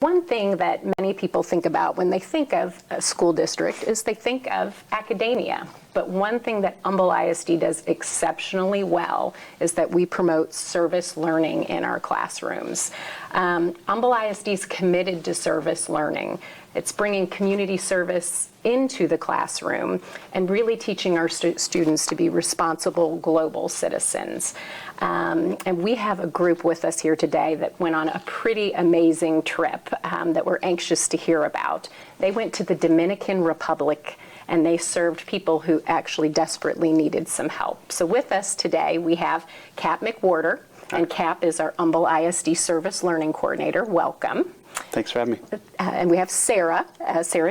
One thing that many people think about when they think of a school district is they think of academia. But one thing that Humble ISD does exceptionally well is that we promote service learning in our classrooms. Humble ISD is committed to service learning. It's bringing community service into the classroom and really teaching our students to be responsible global citizens. And we have a group with us here today that went on a pretty amazing trip that we're anxious to hear about. They went to the Dominican Republic and they served people who actually desperately needed some help. So with us today we have Cap McWhorter, and Cap is our Humble ISD Service Learning Coordinator. Welcome. Thanks for having me. And we have Sara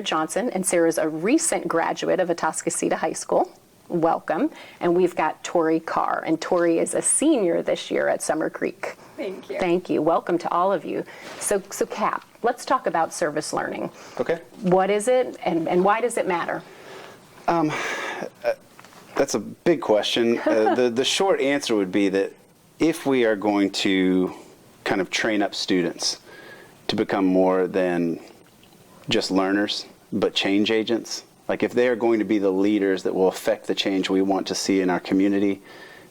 Johnson, and Sara's a recent graduate of Atascocita High School. Welcome. And we've got Tory Carr, and Tory is a senior this year at Summer Creek. Thank you. Thank you. Welcome to all of you. So Cap, let's talk about service learning. Okay. What is it, and why does it matter? That's a big question. The short answer would be that if we are going to kind of train up students to become more than just learners, but change agents, like if they are going to be the leaders that will affect the change we want to see in our community,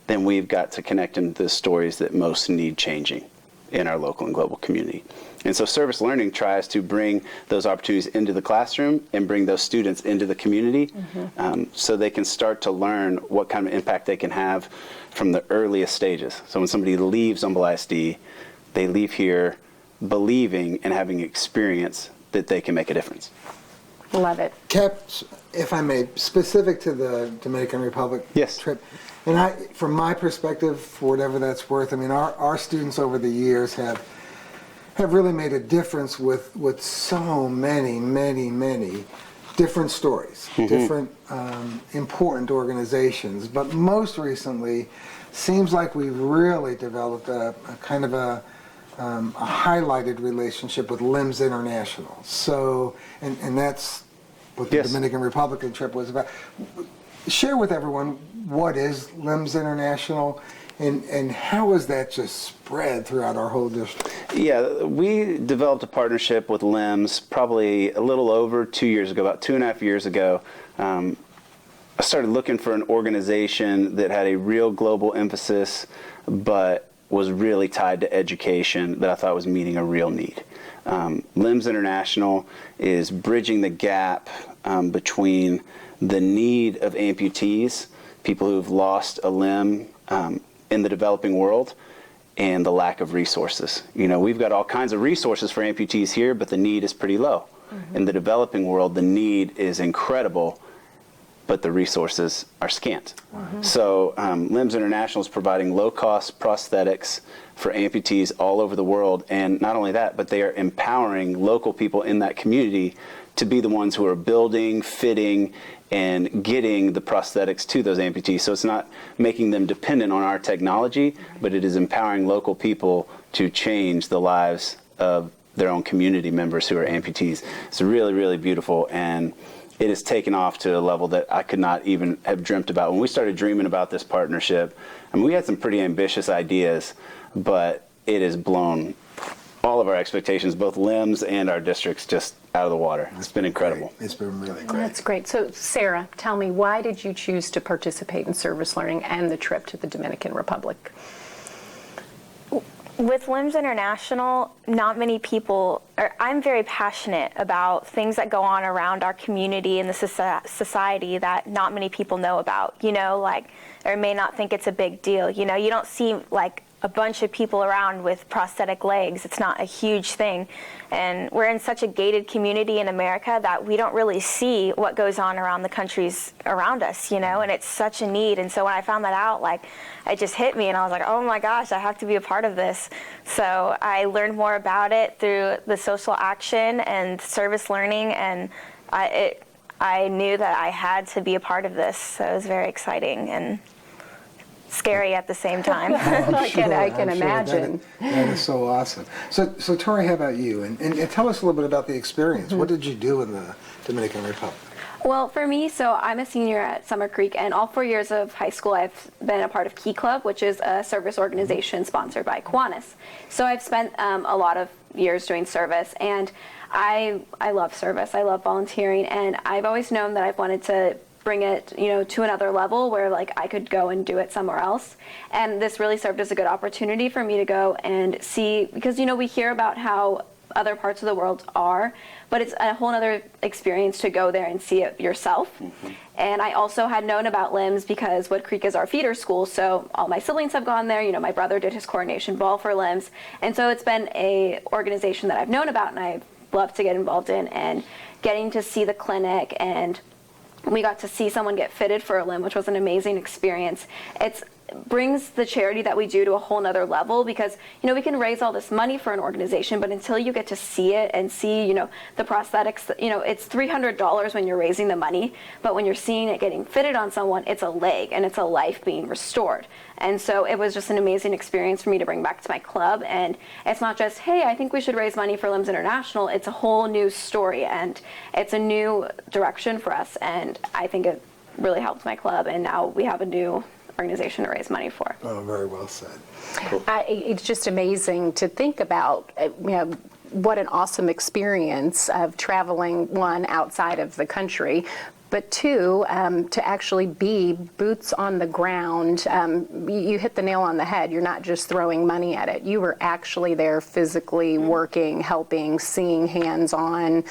then we've got to connect them to the stories that most need changing in our local and global community. And so service learning tries to bring those opportunities into the classroom and bring those students into the community, so they can start to learn what kind of impact they can have from the earliest stages. So when somebody leaves Humble ISD, they leave here believing and having experience that they can make a difference. Love it. Cap, if I may, specific to the Dominican Republic trip, and from my perspective, for whatever that's worth, I mean, our students over the years have really made a difference with so many different stories, different important organizations. But most recently, seems like we've really developed a kind of a highlighted relationship with LIMS International. So, and that's what the Dominican Republic trip was about. Share with everyone, what is LIMS International, and how is that just spread throughout our whole district? Yeah, we developed a partnership with LIMS probably a little over 2 years ago, about 2.5 years ago. I started looking for an organization that had a real global emphasis, but was really tied to education, that I thought was meeting a real need. LIMS International is bridging the gap between the need of amputees, people who've lost a limb in the developing world, and the lack of resources. You know, we've got all kinds of resources for amputees here, but the need is pretty low. In the developing world, the need is incredible, but the resources are scant. So LIMS International is providing low-cost prosthetics for amputees all over the world, and not only that, but they are empowering local people in that community to be the ones who are building, fitting, and getting the prosthetics to those amputees. So it's not making them dependent on our technology, but it is empowering local people to change the lives of their own community members who are amputees. It's really, really beautiful, and it has taken off to a level that I could not even have dreamt about. When we started dreaming about this partnership, I mean, we had some pretty ambitious ideas, but it has blown all of our expectations, both LIMS and our districts, just out of the water. It's been incredible. It's been really great. That's great. So Sara, tell me, why did you choose to participate in service learning and the trip to the Dominican Republic? With LIMS International, not many people, I'm very passionate about things that go on around our community and the society that not many people know about, you know, like, or may not think it's a big deal. You know, you don't see like a bunch of people around with prosthetic legs. It's not a huge thing. And we're in such a gated community in America that we don't really see what goes on around the countries around us, you know, and it's such a need. And so when I found that out, like, it just hit me and I was like, oh my gosh, I have to be a part of this. So I learned more about it through the social action and service learning, and I knew that I had to be a part of this. So it was very exciting and scary at the same time. I can imagine. That is so awesome. So Tory, how about you? And tell us a little bit about the experience. What did you do in the Dominican Republic? Well, for me, so I'm a senior at Summer Creek, and all 4 years of high school I've been a part of Key Club, which is a service organization sponsored by Kiwanis. So I've spent a lot of years doing service, and I love service. I love volunteering, and I've always known that I've wanted to bring it, to another level where like I could go and do it somewhere else. And this really served as a good opportunity for me to go and see, because we hear about how other parts of the world are, but it's a whole other experience to go there and see it yourself. Mm-hmm. And I also had known about LIMS because Wood Creek is our feeder school, so all my siblings have gone there. My brother did his coronation ball for LIMS, and so it's been a organization that I've known about and I've loved to get involved in, and getting to see the clinic, and we got to see someone get fitted for a limb, which was an amazing experience. It brings the charity that we do to a whole nother level, because we can raise all this money for an organization, but until you get to see it and see the prosthetics, it's $300 when you're raising the money, but when you're seeing it getting fitted on someone, it's a leg and it's a life being restored. And so it was just an amazing experience for me to bring back to my club. And it's not just, hey, I think we should raise money for Limbs International. It's a whole new story, and it's a new direction for us, and I think it really helped my club, and now we have a new organization to raise money for. Oh, very well said. Cool. It's just amazing to think about, what an awesome experience of traveling, one, outside of the country, but two, to actually be boots on the ground. You hit the nail on the head. You're not just throwing money at it. You were actually there physically working, helping, seeing hands-on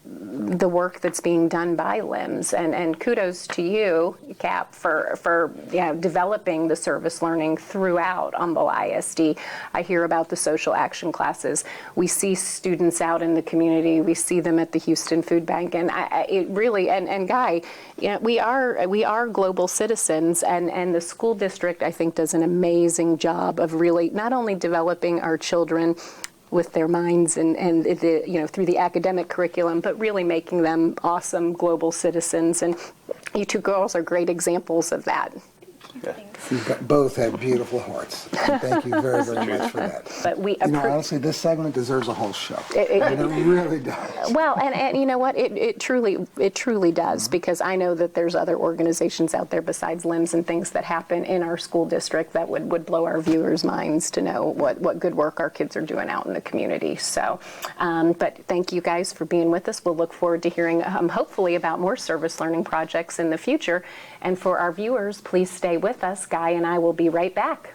the work that's being done by LIMS. And kudos to you, Cap, for developing the service learning throughout Humble ISD. I hear about the social action classes. We see students out in the community. We see them at the Houston Food Bank, and it really, and Guy, we are global citizens, and the school district, I think, does an amazing job of really not only developing our children with their minds and through the academic curriculum, but really making them awesome global citizens. And you two girls are great examples of that. You both have beautiful hearts. And thank you very, very much for that. But honestly, this segment deserves a whole show. It really does. Well, and you know what? It truly does, because I know that there's other organizations out there besides LIMS and things that happen in our school district that would blow our viewers' minds to know what good work our kids are doing out in the community. So, but thank you guys for being with us. We'll look forward to hearing hopefully about more service learning projects in the future. And for our viewers, please stay with us. Guy and I will be right back.